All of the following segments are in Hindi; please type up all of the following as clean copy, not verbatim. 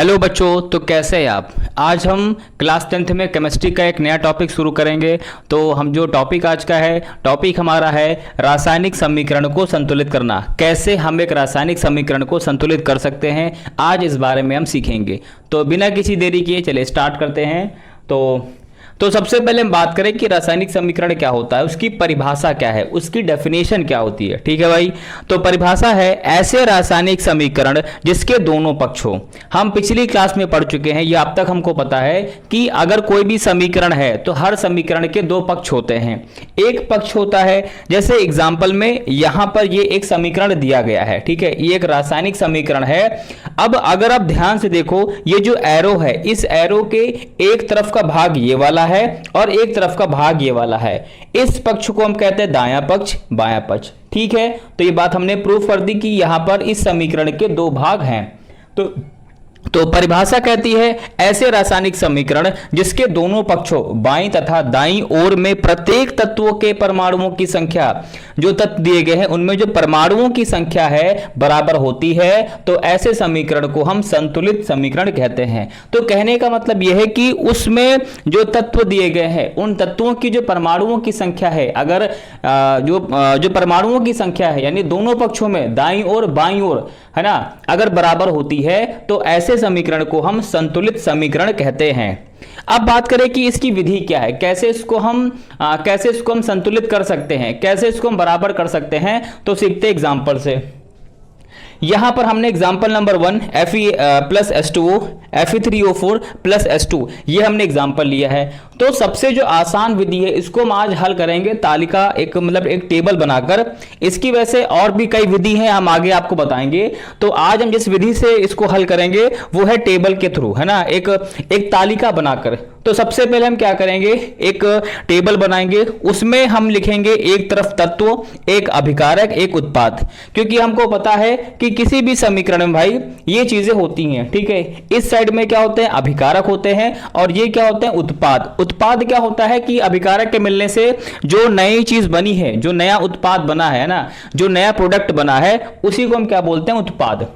हेलो बच्चों, तो कैसे हैं आप। आज हम क्लास 10th में केमिस्ट्री का एक नया टॉपिक शुरू करेंगे। तो हम जो टॉपिक आज का है, टॉपिक हमारा है रासायनिक समीकरण को संतुलित करना। कैसे हम एक रासायनिक समीकरण को संतुलित कर सकते हैं, आज इस बारे में हम सीखेंगे। तो बिना किसी देरी किए चलिए स्टार्ट करते हैं। तो सबसे पहले हम बात करें कि रासायनिक समीकरण क्या होता है, उसकी परिभाषा क्या है, उसकी डेफिनेशन क्या होती है। ठीक है भाई, तो परिभाषा है ऐसे रासायनिक समीकरण जिसके दोनों पक्ष हो। हम पिछली क्लास में पढ़ चुके हैं, ये अब तक हमको पता है कि अगर कोई भी समीकरण है तो हर समीकरण के दो पक्ष होते हैं। एक पक्ष होता है, जैसे एग्जाम्पल में यहां पर ये एक समीकरण दिया गया है। ठीक है, ये एक रासायनिक समीकरण है। अब अगर आप ध्यान से देखो, ये जो एरो है, इस एरो के एक तरफ का भाग ये वाला है और एक तरफ का भाग ये वाला है। इस पक्ष को हम कहते हैं दायां पक्ष, बायां पक्ष। ठीक है, तो ये बात हमने प्रूफ कर दी कि यहां पर इस समीकरण के दो भाग हैं। तो परिभाषा कहती है ऐसे रासायनिक समीकरण जिसके दोनों पक्षों बाईं तथा दाईं ओर में प्रत्येक तत्वों के परमाणुओं की संख्या, जो तत्व दिए गए हैं उनमें जो परमाणुओं की संख्या है बराबर होती है, तो ऐसे समीकरण को हम संतुलित समीकरण कहते हैं। तो कहने का मतलब यह है कि उसमें जो तत्व दिए गए हैं उन तत्वों की जो परमाणुओं की संख्या है, अगर जो परमाणुओं की संख्या है यानी दोनों पक्षों में दाईं ओर बाईं ओर, है ना, अगर बराबर होती है तो ऐसे समीकरण को हम संतुलित समीकरण कहते हैं। अब बात करें कि इसकी विधि क्या है, कैसे इसको हम संतुलित कर सकते हैं, कैसे इसको हम बराबर कर सकते हैं। तो सीखते एग्जांपल से। यहां पर हमने example number 1 Fe plus H2O Fe3O4 plus H2, ये हमने एग्जांपल लिया है। तो सबसे जो आसान विधि है इसको हम आज हल करेंगे, तालिका एक टेबल बनाकर। इसकी वैसे और भी कई विधि हैं, हम आगे आपको बताएंगे। तो आज हम जिस विधि से इसको हल करेंगे वो है टेबल के थ्रू, है ना, एक तालिका बनाकर। तो सबसे पहले हम क्या करेंगे, एक टेबल बनाएंगे, उसमें हम लिखेंगे एक तरफ तत्व, एक अभिकारक, एक उत्पाद। क्योंकि हमको पता है कि किसी भी समीकरण में भाई ये चीजें होती हैं। ठीक है, इस साइड में क्या होते हैं, अभिकारक होते हैं, और ये क्या होते हैं, उत्पाद। उत्पाद क्या होता है कि अभिकारक के मिलने से जो नई चीज बनी है, जो नया उत्पाद बना है ना, जो नया प्रोडक्ट बना है, उसी को हम क्या बोलते हैं, उत्पाद।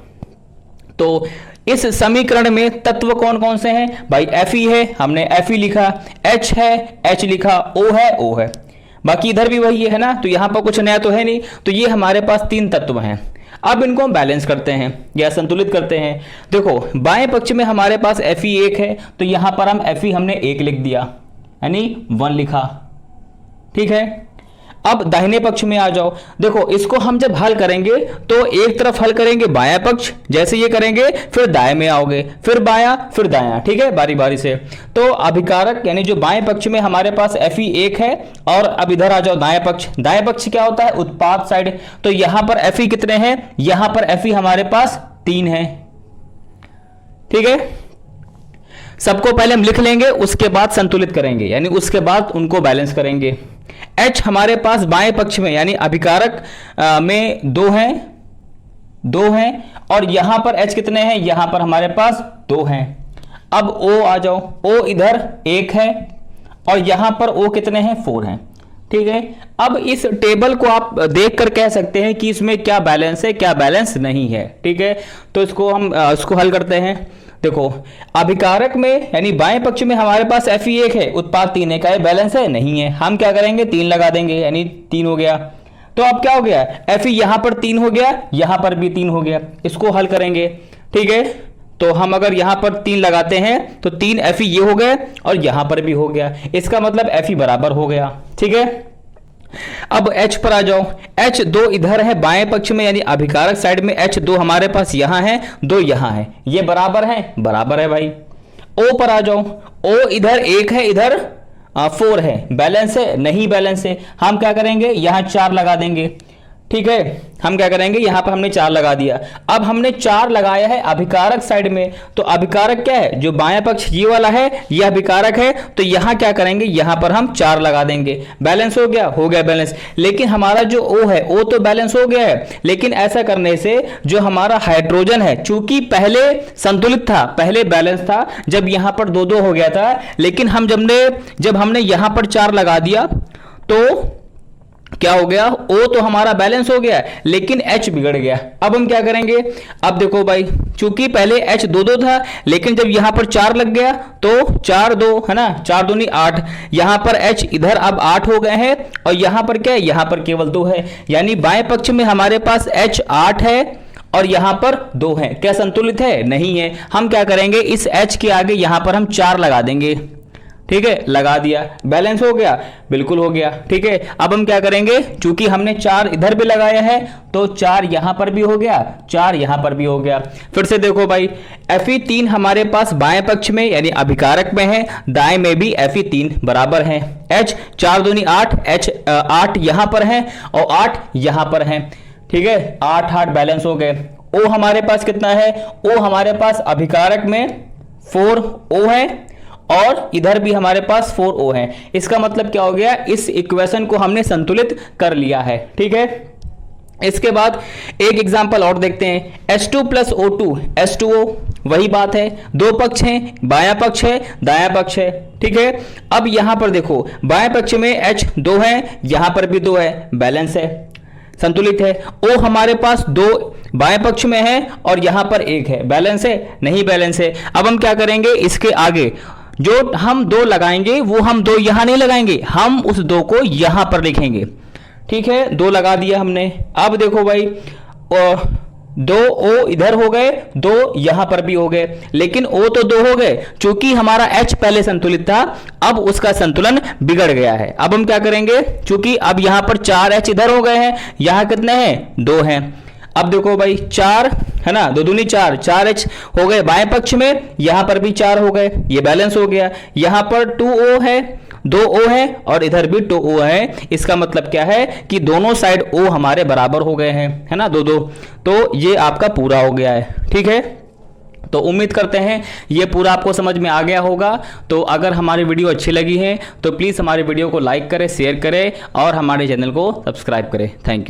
तो इस समीकरण में तत्व कौन कौन से हैं भाई, Fe है, हमने Fe लिखा, H है, H लिखा, O है, O है, बाकी इधर भी वही है ना। तो यहां पर कुछ नया तो है नहीं। तो ये हमारे पास तीन तत्व हैं। अब इनको हम बैलेंस करते हैं या संतुलित करते हैं। देखो, बाएं पक्ष में हमारे पास Fe1 है, तो यहां पर हम Fe हमने 1 लिख दिया, यानी 1 लिखा। ठीक है, अब दाहिने पक्ष में आ जाओ। देखो, इसको हम जब हल करेंगे तो एक तरफ हल करेंगे बायां पक्ष, जैसे ये करेंगे फिर दाएं में आओगे, फिर बायां, फिर दायां। ठीक है, बारी बारी से। तो अभिकारक यानी जो बाएं पक्ष में हमारे पास Fe1 है, और अब इधर आ जाओ दाएं पक्ष। दाएं पक्ष क्या होता है, उत्पाद साइड। तो यहां पर Fe कितने हैं, यहां पर Fe हमारे पास 3 है। ठीक है, सबको पहले हम लिख लेंगे, उसके बाद संतुलित करेंगे, यानी उसके बाद उनको बैलेंस करेंगे। H हमारे पास बाएं पक्ष में यानी अभिकारक में 2 हैं, और यहां पर H कितने हैं, यहां पर हमारे पास 2 हैं। अब O आ जाओ, O इधर 1 है, और यहां पर O कितने हैं, 4 हैं। ठीक है, अब इस टेबल को आप देखकर कह सकते हैं कि इसमें क्या बैलेंस है, क्या बैलेंस नहीं है। ठीक है, तो इसको हल करते हैं। देखो, अभिकारक में यानी बाएं पक्ष में हमारे पास Fe1 है, उत्पाद 3 है, क्या बैलेंस है, नहीं है। हम क्या करेंगे, 3 लगा देंगे, यानी 3 हो गया। तो अब क्या हो गया, Fe यहां पर 3 हो गया, यहां पर भी 3 हो गया। इसको हल करेंगे। ठीक है, तो हम अगर यहां पर 3 लगाते हैं तो 3 Fe ये हो गए, और यहां पर भी हो गया। इसका मतलब Fe बराबर हो गया। ठीक है, अब H पर आ जाओ। H2 इधर है बाएं पक्ष में यानी अभिकारक साइड में, H2 हमारे पास यहां है, 2 यहां है, ये बराबर है, बराबर है भाई। O पर आ जाओ। O इधर 1 है, इधर 4 है, बैलेंस है, नहीं बैलेंस है। हम क्या करेंगे, यहां 4 लगा देंगे। ठीक है, हम क्या करेंगे, यहां पर हमने 4 लगा दिया। अब हमने 4 लगाया है अभिकारक साइड में, तो अभिकारक क्या है, जो बायां पक्ष ये वाला है, ये अभिकारक है। तो यहां क्या करेंगे, यहां पर हम 4 लगा देंगे। बैलेंस हो गया बैलेंस। लेकिन हमारा जो O है, O तो बैलेंस हो गया है, लेकिन ऐसा करने से जो हमारा हाइड्रोजन है, चूंकि पहले संतुलित था, पहले बैलेंस था, जब यहां पर 2-2 हो गया था, लेकिन जब हमने यहां पर 4 लगा दिया तो क्या हो गया, O तो हमारा बैलेंस हो गया लेकिन H बिगड़ गया। अब हम क्या करेंगे, अब देखो भाई, चूंकि पहले H 2 था लेकिन जब यहां पर 4 लग गया तो 4 2 है ना, 4 दूनी 8, यहां पर H इधर अब 8 हो गए हैं और यहां पर क्या है, यहां पर केवल 2 है, यानी बाएं पक्ष में हमारे पास H 8 है और यहां पर 2 है। क्या संतुलित है? नहीं है। हम क्या करेंगे, इस H के आगे यहां पर हम 4 लगा देंगे। ठीक है, लगा दिया, बैलेंस हो गया, बिल्कुल हो गया। ठीक है, अब हम क्या करेंगे, चूंकि हमने 4 इधर भी लगाया है तो 4 यहां पर भी हो गया, 4 यहां पर भी हो गया। फिर से देखो भाई, Fe3 हमारे पास बाएं पक्ष में यानी अभिकारक में है, दाएं में भी Fe3 बराबर है। H 4 दूनी 8, H 8 यहां पर है और 8 यहां पर है। ठीक है, 8 8 बैलेंस हो गए। O हमारे पास कितना है, O हमारे पास अभिकारक में 4O है और इधर भी हमारे पास 4O है। इसका मतलब क्या हो गया, इस इक्वेशन को हमने संतुलित कर लिया है। ठीक है, इसके बाद एक एग्जांपल और देखते हैं, H2 प्लस O2, H2O, वही बात है, दो पक्ष हैं, बायां पक्ष है, दायां पक्ष है। ठीक है, अब यहां पर देखो, बाएं पक्ष में H 2 है, यहां पर भी 2 है, बैलेंस है, संतुलित है। O हमारे पास 2 बाएं पक्ष में है और यहां पर 1 है, बैलेंस है? नहीं बैलेंस है। अब हम क्या करेंगे, इसके आगे जो हम 2 लगाएंगे वो हम 2 यहां नहीं लगाएंगे, हम उस 2 को यहां पर लिखेंगे। ठीक है, 2 लगा दिया हमने। अब देखो भाई, 2 O इधर हो गए, 2 यहां पर भी हो गए, लेकिन O तो 2 हो गए, चूंकि हमारा H पहले संतुलित था, अब उसका संतुलन बिगड़ गया है। अब हम क्या करेंगे, चूंकि अब यहां पर 4 H इधर हो गए हैं, यहां कितने हैं, 2 हैं। अब देखो भाई, 4 है ना, 2 दूनी 4, 4H हो गए बाएं पक्ष में, यहां पर भी 4 हो गए, ये बैलेंस हो गया। यहां पर 2O है, 2O है और इधर भी 2O है। इसका मतलब क्या है कि दोनों साइड O हमारे बराबर हो गए हैं, है ना, 2 2। तो ये आपका पूरा हो गया है। ठीक है, तो उम्मीद करते हैं ये पूरा आपको समझ में आ गया होगा। तो अगर हमारी वीडियो अच्छी लगी है तो प्लीज़ हमारे वीडियो को लाइक करें, शेयर करें और हमारे चैनल को सब्सक्राइब करें। Thank you.